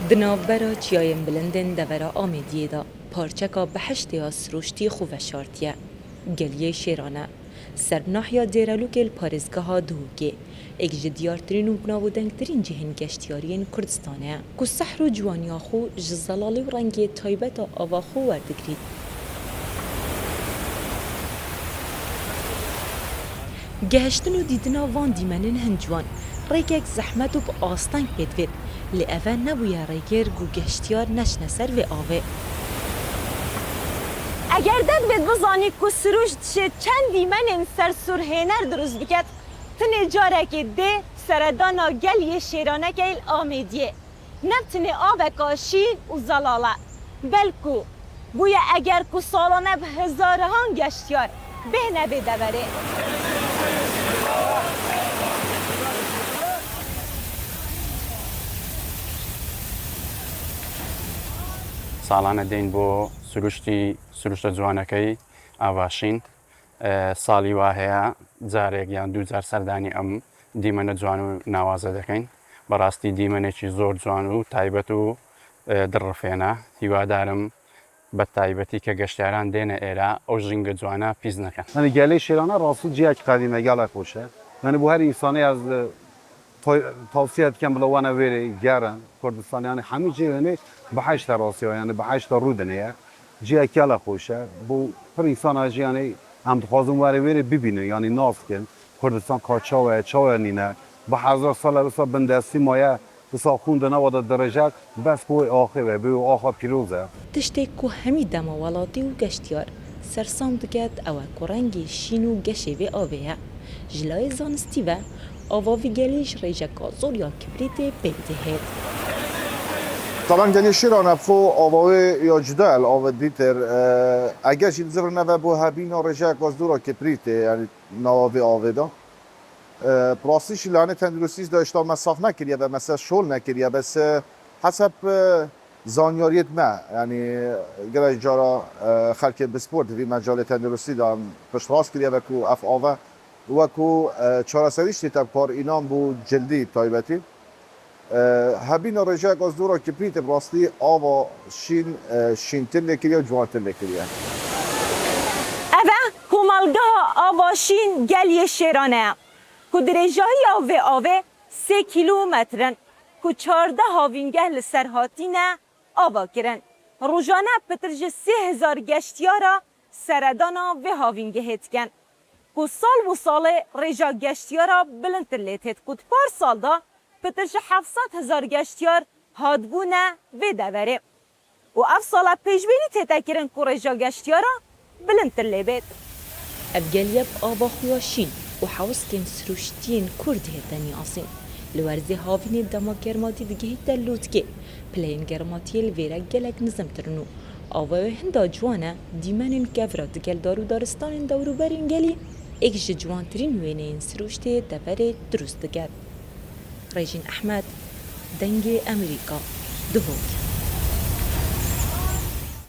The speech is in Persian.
دنابرا چیایم بلندن دورا آمیدیه دا پارچکا بحشتی سروشتی خوفشارتیه گلیه شیرانه سرناحیا دیرالوک الپارزگاه دوگه اگج دیارترین و بنابودنگترین جهن گشتیارین کردستانه که سحر و جوانی خو جزلالی و رنگی تایبت آوا خو وردگرید. گهشتن و دیدنا وان دیمنن هنجوان ریک زحمت و با آستانگ بدوید لی اوه نبویا ریگر گو گشتیار نشنه سر و آوه. اگر داد بید بزانی که سروش چند دیمن سر سرهنر درست بکد تنه جاره که ده سردانا گلی شیرانه که آمیدیه نبتنه آب کاشین و زلاله بلکو بویا اگر که سالانه به هزارهان گشتیار به نبه دوره. ساڵانە دێن بۆ سروشتە جوانەکەی ئاواشین ساڵی وا هەیە جارێک یان دوو جار سەردانی ئەم دیمەنە جوان و ناوازە دەکەین بەڕاستی دیمەنێکی زۆر جوان و تایبەت و دڕفێنە هیوادارم بە تایبەتی کە گەشتیاران دێنە ئێرە ئەو ژینگە جوانە پیس نەکەن. یعنی گەلەی شێرانە ڕاستی جیاکی قەدیمە گەڵە خۆشە یعنی بۆ هەر ئینسانی از توصیه کم بلوانه ویری گرن کردستان یعنی همه جی یعنی به هشت راسیا یعنی به هشت رودنیه جی اکیلا خوشه بو پر انسان هجی یعنی هم خواستم وری ببینه یعنی ناف کن کردستان کارچاوه چاوه نینه به هزار سال رسا بندستی مایه رسا خوندن و درجات بس بو آخره بو آخر پیروزه. تشتی که همی دماولاتی و گشتیار سرسام دکت او کرنگی شین و گشه و آوه جلای زانستی و آواوی گلیش ریجکا زور یا کبریت بیده هید. طبعا گلی شیرانه فو آواوی یا جدال آوا دیتر اگر شید زر نوه بو هبینا ریجکا زور کبریت یعنی نواوی آویدا پلاستیش لانه تندرستیش داشتا مساف نکریه و مثلا شول نکریه بس حسب زانیاریت ما یعنی گره جارا خلک بسپورت وی مجال تندرستی دارم پشت راست کریه و کو اف آوه و کو چهار سریش تیتر کار اینام بو جلدی تایبتی هبین رجاق از دورا کپریت براستی آوا شینتر لکریه و جوانتر لکریه. اوه کمالگاه آواشین گلی شیرانه که درجایی آوه 3 کیلومترن که 14 هاوینگه لسرهاتینه آوا کرن روزانه پترج 3000 گشتیارا سردانا و هاوینگه هتکن که سال و سال رجا گشتیارا بلندتر لیت هت کد پار سال دا پترج 700,000 گشتیار هادبونه و دوره و اف سالا پیشبینی تیتا کرن که رجا گشتیارا بلندتر لی بید. افگلیب آبا خویاشین و حوستین سروشتین کرد هدنی آسین لورزی هاوینی دما گرماتی دگه دلوت که پلین گرماتی الویرا گلک نظم ترنو آوه هندا جوانه دیمنین گفرا دگل دارو دارستان دورو برین گلی اکش جوانترین وینین سروشتی دبر درست دگل. ریجین احمد دنگ امریکا دهوک